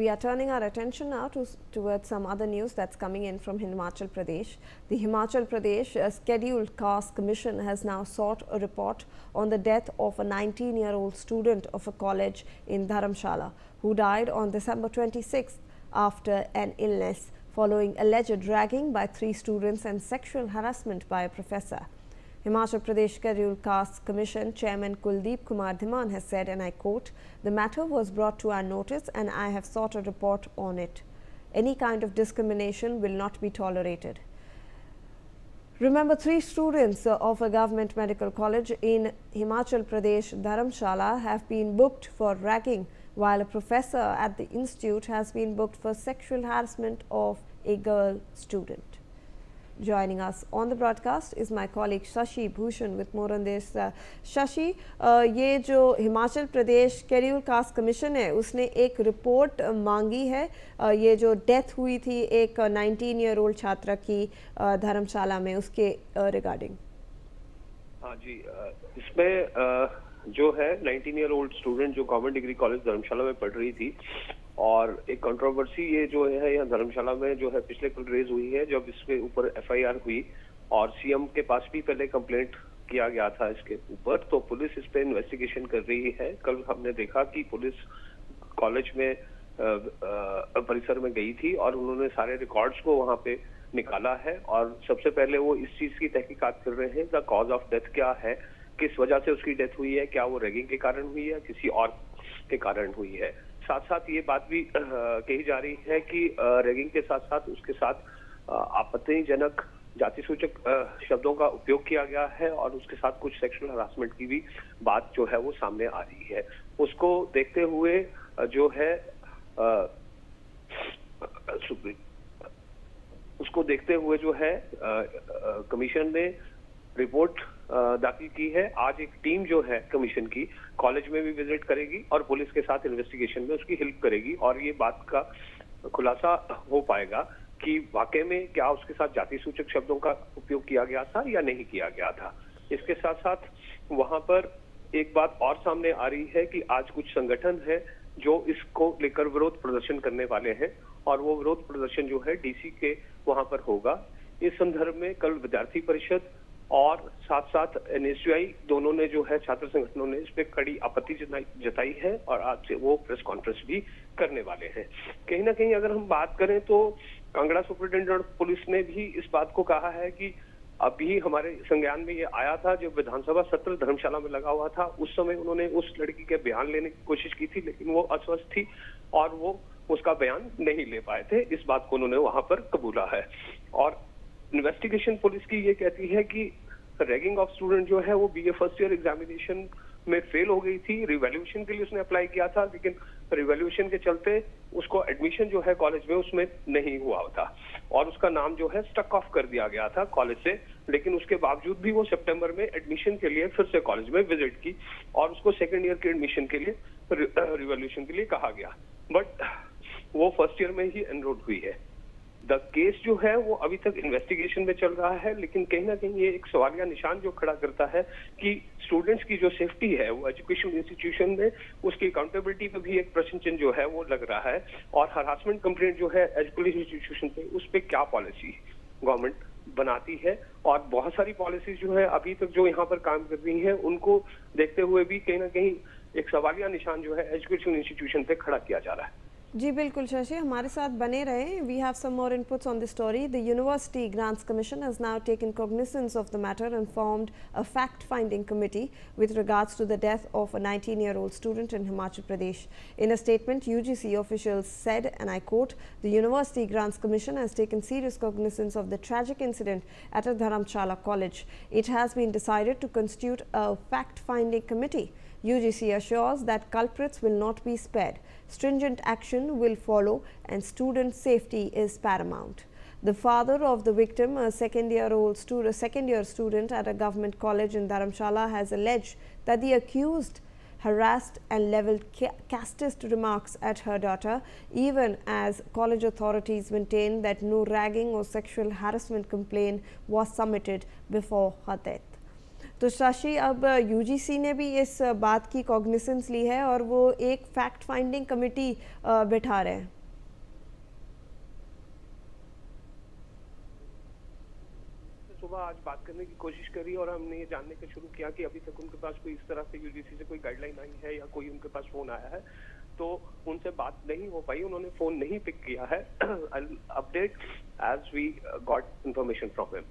We are turning our attention now towards some other news that's coming in from Himachal Pradesh. The Himachal Pradesh Scheduled Caste Commission has now sought a report on the death of a 19-year-old student of a college in Dharamshala who died on December 26th after an illness following alleged ragging by 3 students and sexual harassment by a professor. Himachal Pradesh Scheduled Caste Commission Chairman Kuldeep Kumar Dhiman has said, and I quote, "The matter was brought to our notice and I have sought a report on it. Any kind of discrimination will not be tolerated." Remember, 3 students of a government medical college in Himachal Pradesh, Dharamshala, have been booked for ragging, while a professor at the institute has been booked for sexual harassment of a girl student. Joining us on the broadcast is my colleague Shashi Bhushan with more on this. Shashi, ये जो Himachal Pradesh schedule caste commission है उसने एक report मांगी है, ये जो death हुई थी एक 19-year-old छात्रा की धर्मशाला में, उसके रिगार्डिंग। हाँ जी, इसमें जो है 19-year-old स्टूडेंट जो गवर्नमेंट डिग्री कॉलेज धर्मशाला में पढ़ रही थी और एक कंट्रोवर्सी ये जो है यहाँ धर्मशाला में जो है पिछले कल रेज हुई है, जब इसके ऊपर एफआईआर हुई और सीएम के पास भी पहले कंप्लेंट किया गया था इसके ऊपर, तो पुलिस इस पे इन्वेस्टिगेशन कर रही है। कल हमने देखा कि पुलिस कॉलेज में परिसर में गई थी और उन्होंने सारे रिकॉर्ड्स को वहां पे निकाला है और सबसे पहले वो इस चीज की तहकीकात कर रहे हैं, द कॉज ऑफ डेथ क्या है, किस वजह से उसकी डेथ हुई है, क्या वो रैगिंग के कारण हुई है, किसी और के कारण हुई है। साथ साथ ये बात भी कही जा रही है कि रैगिंग के साथ साथ उसके साथ आपत्तिजनक जाति सूचक शब्दों का उपयोग किया गया है और उसके साथ कुछ सेक्सुअल हरासमेंट की भी बात जो है वो सामने आ रही है। उसको देखते हुए जो है उसको देखते हुए जो है कमीशन ने रिपोर्ट दाखिल की है। आज एक टीम जो है कमीशन की कॉलेज में भी विजिट करेगी और पुलिस के साथ इन्वेस्टिगेशन में उसकी हेल्प करेगी और ये बात का खुलासा हो पाएगा कि वाकई में क्या उसके साथ जाति सूचक शब्दों का उपयोग किया गया था या नहीं किया गया था। इसके साथ साथ वहां पर एक बात और सामने आ रही है कि आज कुछ संगठन है जो इसको लेकर विरोध प्रदर्शन करने वाले हैं और वो विरोध प्रदर्शन जो है डीसी के वहां पर होगा। इस संदर्भ में कल विद्यार्थी परिषद और साथ साथ एनएसयूआई दोनों ने जो है छात्र संगठनों ने इस पे कड़ी आपत्ति जताई है और आज से वो प्रेस कॉन्फ्रेंस भी करने वाले हैं। कहीं ना कहीं अगर हम बात करें तो कांगड़ा सुपरिटेंडेंट पुलिस ने भी इस बात को कहा है कि अभी हमारे संज्ञान में ये आया था, जब विधानसभा सत्र धर्मशाला में लगा हुआ था उस समय उन्होंने उस लड़की के बयान लेने की कोशिश की थी, लेकिन वो अस्वस्थ थी और वो उसका बयान नहीं ले पाए थे। इस बात को उन्होंने वहां पर कबूला है और इन्वेस्टिगेशन पुलिस की ये कहती है कि रैगिंग ऑफ स्टूडेंट जो है वो बीए फर्स्ट ईयर एग्जामिनेशन में फेल हो गई थी। रिवैल्यूएशन के लिए उसने अप्लाई किया था, लेकिन रिवैल्यूएशन के चलते उसको एडमिशन जो है कॉलेज में उसमें नहीं हुआ था और उसका नाम जो है स्टक ऑफ कर दिया गया था कॉलेज से। लेकिन उसके बावजूद भी वो सितंबर में एडमिशन के लिए फिर से कॉलेज में विजिट की और उसको सेकेंड ईयर के एडमिशन के लिए रिवैल्यूएशन के लिए कहा गया, बट वो फर्स्ट ईयर में ही एनरोल हुई है। द केस जो है वो अभी तक इन्वेस्टिगेशन में चल रहा है, लेकिन कहीं ना कहीं ये एक सवालिया निशान जो खड़ा करता है कि स्टूडेंट्स की जो सेफ्टी है वो एजुकेशन इंस्टीट्यूशन में उसकी अकाउंटेबिलिटी पे भी एक प्रश्न चिन्ह जो है वो लग रहा है और हरासमेंट कंप्लेंट जो है एजुकेशन इंस्टीट्यूशन पे उस पर क्या पॉलिसी गवर्नमेंट बनाती है। और बहुत सारी पॉलिसीज जो है अभी तक जो यहाँ पर काम कर रही है उनको देखते हुए भी कहीं ना कहीं एक सवालिया निशान जो है एजुकेशन इंस्टीट्यूशन पे खड़ा किया जा रहा है। जी बिल्कुल शशि, हमारे साथ बने रहें। We have some more inputs on the story. The University Grants Commission has now taken cognizance of the matter and formed a fact-finding committee with regards to the death of a 19-year-old student in Himachal Pradesh. In a statement, UGC officials said, and I quote, "The University Grants Commission has taken serious cognizance of the tragic incident at a Dharamshala college. It has been decided to constitute a fact-finding committee. UGC assures that culprits will not be spared. Stringent action will follow and student safety is paramount." The father of the victim, a second-year student at a government college in Dharamshala, has alleged that the accused harassed and leveled casteist remarks at her daughter, even as college authorities maintain that no ragging or sexual harassment complaint was submitted before her death. तो शशि, अब UGC ने भी इस बात की cognisance ली है और वो एक फैक्ट फाइंडिंग कमेटी बैठा रहे हैं। सुबह आज बात करने की कोशिश करी और हमने ये जानने का शुरू किया कि अभी तक उनके पास कोई इस तरह से यूजीसी से कोई गाइडलाइन आई है या कोई उनके पास फोन आया है, तो उनसे बात नहीं हो पाई, उन्होंने फोन नहीं पिक किया है। I'll update as we got information from him.